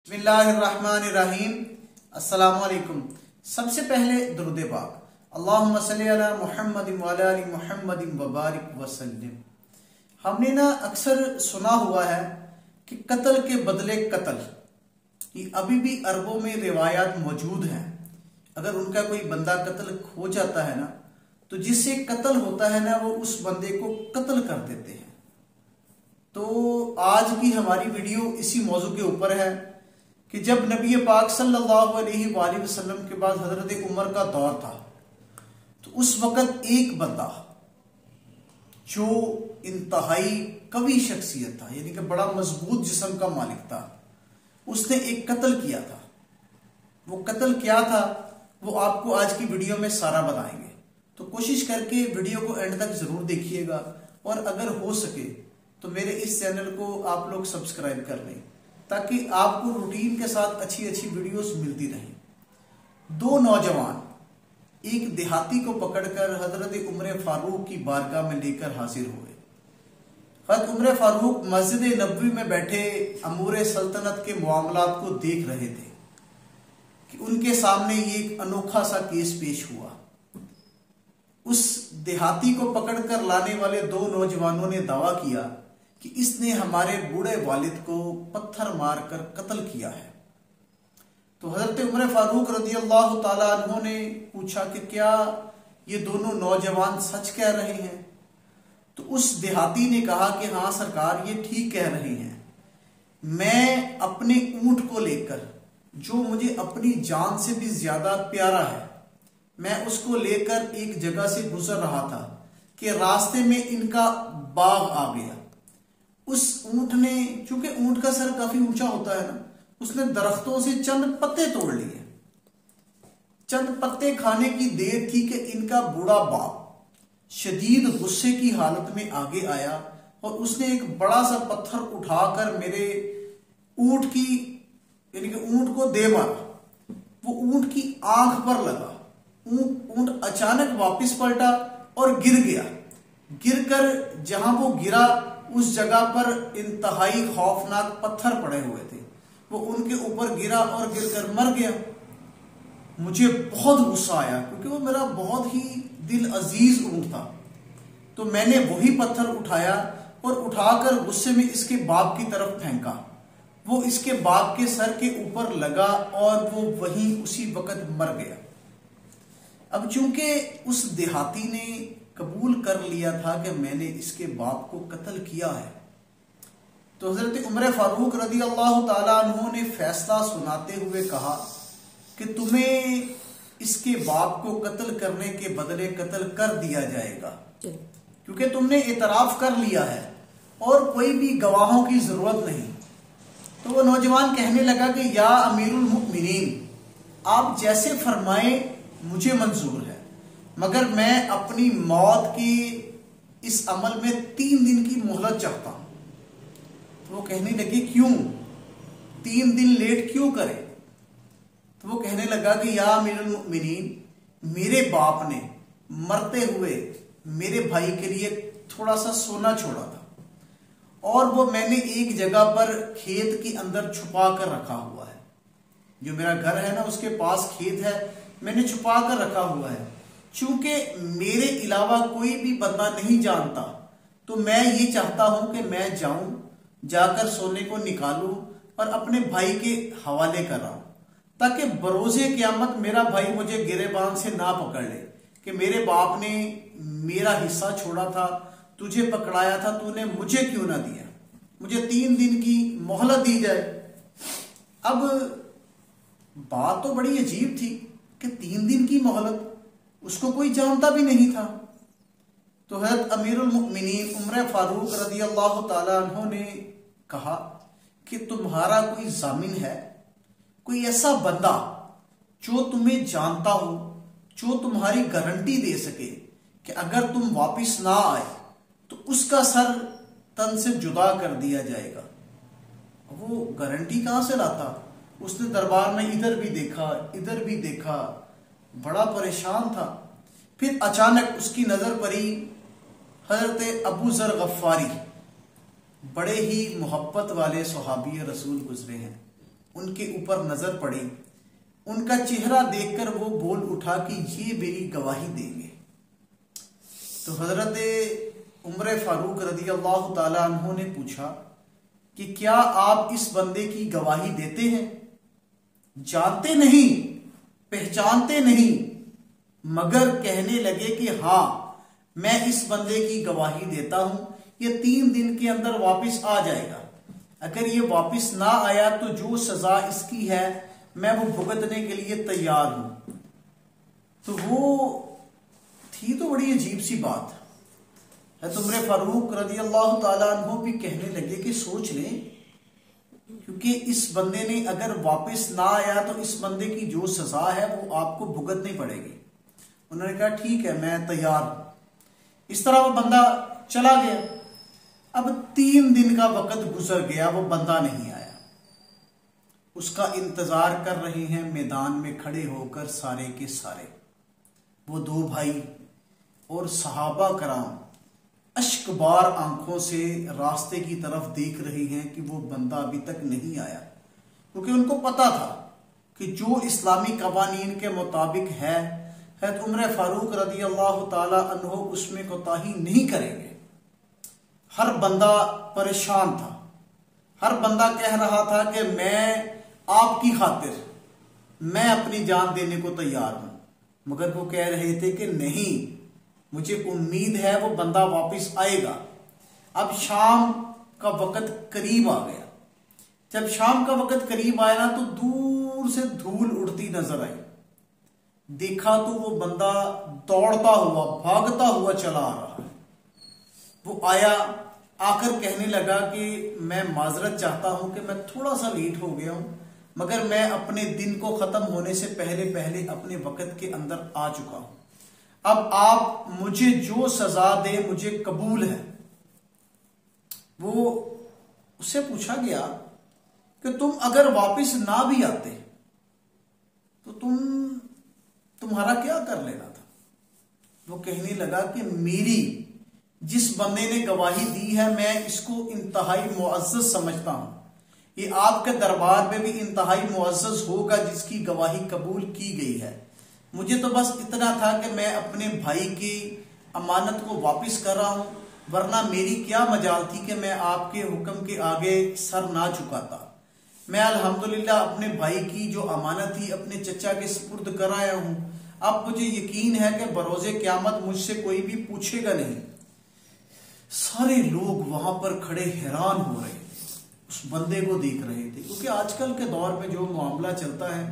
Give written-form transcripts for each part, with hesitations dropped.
बिस्मिल्लाहिर्रहमानिर्रहीम। अस्सलामु अलैकुम। सबसे पहले दुरूद पाक, अल्लाहुम्मा सल्ली अला मुहम्मदिन व अला आलि मुहम्मदिन व बारिक वसल्लिम। हमने ना अक्सर सुना हुआ है कि कत्ल के बदले कत्ल, ये अभी भी अरबों में रिवायात मौजूद हैं। अगर उनका कोई बंदा कत्ल हो जाता है ना, तो जिससे कत्ल होता है ना, वो उस बंदे को कत्ल कर देते हैं। तो आज की हमारी वीडियो इसी मौजू के ऊपर है कि जब नबी पाक सल्लल्लाहु अलैहि वसल्लम के बाद हजरत उमर का दौर था, तो उस वक़्त एक बंदा जो इंतहाई कवी शख्सियत था, यानी कि बड़ा मजबूत जिस्म का मालिक था, उसने एक कत्ल किया था। वो कत्ल क्या था वो आपको आज की वीडियो में सारा बताएंगे। तो कोशिश करके वीडियो को एंड तक जरूर देखिएगा, और अगर हो सके तो मेरे इस चैनल को आप लोग सब्सक्राइब कर लें, ताकि आपको रूटीन के साथ अच्छी अच्छी वीडियोस मिलती रहें। दो नौजवान एक देहाती को पकड़कर हजरत उमर फारूक की बारगाह में लेकर हाजिर हुए। हजरत उमर फारूक मस्जिद नबवी में बैठे अमूर सल्तनत के मामलात को देख रहे थे कि उनके सामने ये एक अनोखा सा केस पेश हुआ। उस देहाती को पकड़कर लाने वाले दो नौजवानों ने दावा किया कि इसने हमारे बूढ़े वालिद को पत्थर मारकर कत्ल किया है। तो हजरत उमर फारूक रज़ी अल्लाह ताला अन्हु ने पूछा कि क्या ये दोनों नौजवान सच कह रहे हैं? तो उस देहाती ने कहा कि हाँ सरकार, ये ठीक कह रहे हैं। मैं अपने ऊंट को लेकर, जो मुझे अपनी जान से भी ज्यादा प्यारा है, मैं उसको लेकर एक जगह से गुजर रहा था कि रास्ते में इनका बाग आ गया। उस ऊंट ने, चूंकि ऊंट का सर काफी ऊंचा होता है ना, उसने दरख्तों से चंद पत्ते तोड़ लिए। चंद पत्ते खाने की देर थी कि इनका बूढ़ा बाप शदीद गुस्से की हालत में आगे आया और उसने एक बड़ा सा पत्थर उठाकर मेरे ऊंट की, यानी कि ऊंट को दे मारा। वो ऊंट की आंख पर लगा। ऊंट अचानक वापस पलटा और गिर गया। गिरकर जहां वो गिरा, उस जगह पर इंतहाई खौफनाक पत्थर पड़े हुए थे। वो उनके ऊपर गिरा और गिरकर मर गया। मुझे बहुत गुस्सा आया, क्योंकि वो मेरा बहुत ही दिल अजीज ऊंट था। तो मैंने वही पत्थर उठाया और उठाकर गुस्से में इसके बाप की तरफ फेंका। वो इसके बाप के सर के ऊपर लगा और वो वहीं उसी वक्त मर गया। अब चूंकि उस देहाती ने कबूल कर लिया था कि मैंने इसके बाप को कत्ल किया है, तो हजरत उमर फारूक रज़ी अल्लाह ताला अन्हु ने फैसला सुनाते हुए कहा कि तुम्हें इसके बाप को कत्ल करने के बदले कत्ल कर दिया जाएगा, क्योंकि तुमने इतराफ कर लिया है और कोई भी गवाहों की जरूरत नहीं। तो वो नौजवान कहने लगा कि या अमीरुल मुमिनीन, आप जैसे फरमाए मुझे मंजूर है, मगर मैं अपनी मौत की इस अमल में 3 दिन की मोहलत चाहता हूं। तो वो कहने लगे क्यों, 3 दिन लेट क्यों करे? तो वो कहने लगा कि या अमीरुल मुमिनीन, मेरे बाप ने मरते हुए मेरे भाई के लिए थोड़ा सा सोना छोड़ा था, और वो मैंने एक जगह पर खेत के अंदर छुपा कर रखा हुआ है। जो मेरा घर है ना, उसके पास खेत है, मैंने छुपा कर रखा हुआ है। चूंकि मेरे अलावा कोई भी बंदा नहीं जानता, तो मैं ये चाहता हूं कि मैं जाऊं, जाकर सोने को निकालूं और अपने भाई के हवाले कराऊं, ताकि बरोज़े क़यामत मेरा भाई मुझे गिरेबान से ना पकड़ ले कि मेरे बाप ने मेरा हिस्सा छोड़ा था, तुझे पकड़ाया था, तूने मुझे क्यों ना दिया। मुझे 3 दिन की मोहलत दी जाए। अब बात तो बड़ी अजीब थी कि 3 दिन की मोहलत, उसको कोई जानता भी नहीं था। तो हज़रत अमीरुल मुमिनीन उमर फारूक रज़ी अल्लाह ताला अन्हु ने कहा कि तुम्हारा कोई जामिन है, कोई ऐसा बंदा जो तुम्हें जानता हो, जो तुम्हारी गारंटी दे सके कि अगर तुम वापिस ना आए तो उसका सर तन से जुदा कर दिया जाएगा। वो गारंटी कहां से लाता? उसने दरबार में इधर भी देखा, इधर भी देखा, बड़ा परेशान था। फिर अचानक उसकी नजर पड़ी हजरत अबू जर गफ्फारी, बड़े ही मोहब्बत वाले सहाबी रसूल गुजरे हैं, उनके ऊपर नजर पड़ी, उनका चेहरा देखकर वो बोल उठा कि ये मेरी गवाही देंगे। तो हजरत उमर फारूक रदी अल्लाह ताला अन्हु ने पूछा कि क्या आप इस बंदे की गवाही देते हैं? जानते नहीं, पहचानते नहीं, मगर कहने लगे कि हाँ, मैं इस बंदे की गवाही देता हूं, ये 3 दिन के अंदर वापस आ जाएगा। अगर ये वापस ना आया तो जो सजा इसकी है मैं वो भुगतने के लिए तैयार हूं। तो वो थी तो बड़ी अजीब सी बात है। तो उमर फारूक रदी अल्लाह ताला अन्हु भी कहने लगे कि सोच लें, क्योंकि इस बंदे ने अगर वापस ना आया तो इस बंदे की जो सजा है वो आपको भुगतनी पड़ेगी। उन्होंने कहा ठीक है, मैं तैयार हूं। इस तरह वो बंदा चला गया। अब 3 दिन का वक्त गुजर गया, वो बंदा नहीं आया। उसका इंतजार कर रहे हैं मैदान में खड़े होकर सारे के सारे, वो 2 भाई और सहाबा कराम अश्कबार आंखों से रास्ते की तरफ देख रहे हैं कि वो बंदा अभी तक नहीं आया, क्योंकि उनको पता था कि जो इस्लामी कवानीन के मुताबिक है हज़रत उमर फारूक रदी अल्लाह ताला अन्हु उसमें कोताही नहीं करेंगे। हर बंदा परेशान था, हर बंदा कह रहा था कि मैं आपकी खातिर मैं अपनी जान देने को तैयार हूं, मगर वो कह रहे थे कि नहीं, मुझे उम्मीद है वो बंदा वापस आएगा। अब शाम का वक्त करीब आ गया। जब शाम का वक्त करीब आया ना तो दूर से धूल उड़ती नजर आई। देखा तो वो बंदा दौड़ता हुआ, भागता हुआ चला आ रहा है। वो आया, आकर कहने लगा कि मैं माजरत चाहता हूं कि मैं थोड़ा सा लेट हो गया हूं, मगर मैं अपने दिन को खत्म होने से पहले पहले अपने वक्त के अंदर आ चुका हूं। अब आप मुझे जो सजा दे मुझे कबूल है। वो उससे पूछा गया कि तुम अगर वापस ना भी आते तो तुम्हारा क्या कर लेना था? वो कहने लगा कि मेरी जिस बंदे ने गवाही दी है मैं इसको इंतहाई मुअज़्ज़ज़ समझता हूं। ये आपके दरबार में भी इंतहाई मुअज़्ज़ज़ होगा जिसकी गवाही कबूल की गई है। मुझे तो बस इतना था कि मैं अपने भाई की अमानत को वापस कर रहा हूं, वरना मेरी क्या मजाल थी कि मैं आपके हुक्म के आगे सर ना झुकाता। मैं अल्हम्दुलिल्लाह अपने भाई की जो अमानत थी अपने चचा के सुपुर्द कराया हूं। अब मुझे यकीन है कि बरोज़े क़यामत मुझसे कोई भी पूछेगा नहीं। सारे लोग वहां पर खड़े हैरान हो रहे थे, उस बंदे को देख रहे थे, क्योंकि आजकल के दौर में जो मामला चलता है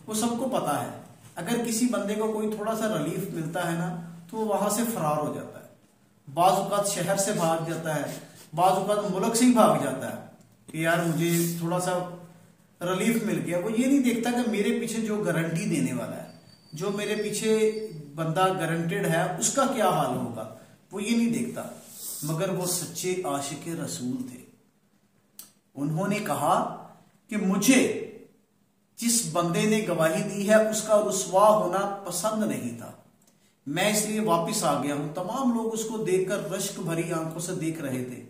वो सबको पता है। अगर किसी बंदे को कोई थोड़ा सा रिलीफ मिलता है ना तो वो वहां से फरार हो जाता है। बाज़ औक़ात शहर से भाग जाता है, बाज़ औक़ात मुल्क से ही भाग जाता है कि यार मुझे थोड़ा सा रिलीफ मिल गया। वो ये नहीं देखता कि मेरे पीछे जो गारंटी देने वाला है, जो मेरे पीछे बंदा गारंटेड है, उसका क्या हाल होगा, वो ये नहीं देखता। मगर वो सच्चे आशिक रसूल थे। उन्होंने कहा कि मुझे जिस बंदे ने गवाही दी है उसका रुसवा होना पसंद नहीं था, मैं इसलिए वापस आ गया हूं। तमाम लोग उसको देखकर रश्क भरी आंखों से देख रहे थे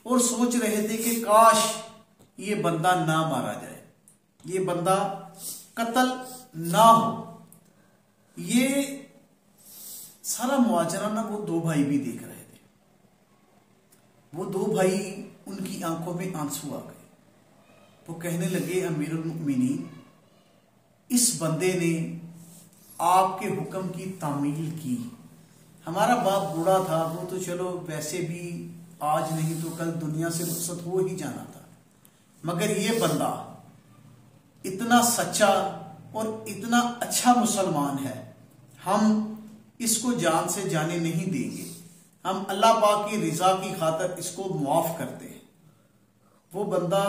और सोच रहे थे कि काश ये बंदा ना मारा जाए, ये बंदा कत्ल ना हो। ये सारा मुआजरा ना वो 2 भाई भी देख रहे थे। वो 2 भाई, उनकी आंखों में आंसू आ गए। वो कहने लगे, अमीरुल मुमिनीन, इस बंदे ने आपके हुक्म की तामील की। हमारा बाप बूढ़ा था, वो तो चलो वैसे भी आज नहीं तो कल दुनिया से रुखसत हो ही जाना था, मगर ये बंदा इतना सच्चा और इतना अच्छा मुसलमान है, हम इसको जान से जाने नहीं देंगे। हम अल्लाह पाक की रिजा की खातिर इसको मुआफ करते हैं। वो बंदा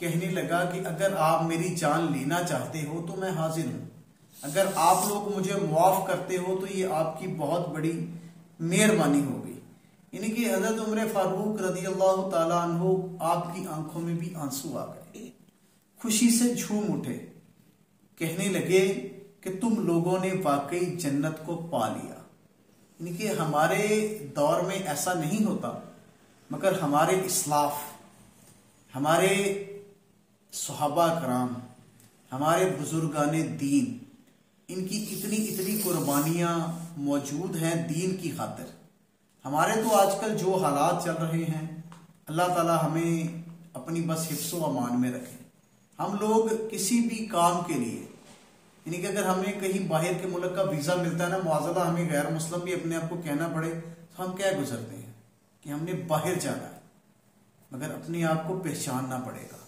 कहने लगा कि अगर आप मेरी जान लेना चाहते हो तो मैं हाजिर हूं, अगर आप लोग मुझे मुआफ करते हो तो ये आपकी बहुत बड़ी मेहरबानी होगी। यानी कि हजरत उमर फारूक रदी अल्लाह ताला अन्हु आपकी आंखों में भी आंसू आ गए, खुशी से झूम उठे, कहने लगे कि तुम लोगों ने वाकई जन्नत को पा लिया। यानी कि हमारे दौर में ऐसा नहीं होता, मगर हमारे इस्लाफ, हमारे सहाबा कराम हमारे बुजुर्गाने दीन, इनकी इतनी इतनी कुर्बानियां मौजूद हैं दीन की खातिर। हमारे तो आजकल जो हालात चल रहे हैं, अल्लाह ताला हमें अपनी बस हिफ्ज़ व अमान में रखे। हम लोग किसी भी काम के लिए, यानी कि अगर हमें कहीं बाहर के मुल्क का वीज़ा मिलता है ना, मुआज़ला हमें गैर मुस्लिम भी अपने आप को कहना पड़े, तो हम क्या गुजरते हैं कि हमने बाहर जाना है, मगर अपने आप को पहचानना पड़ेगा।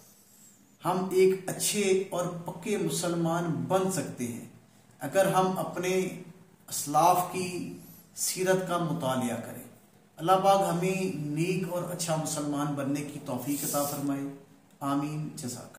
हम एक अच्छे और पक्के मुसलमान बन सकते हैं अगर हम अपने असलाफ की सीरत का मुतालिया करें। अल्लाह पाक हमें नेक और अच्छा मुसलमान बनने की तौफीक अता फरमाए। आमीन। जज़ाक।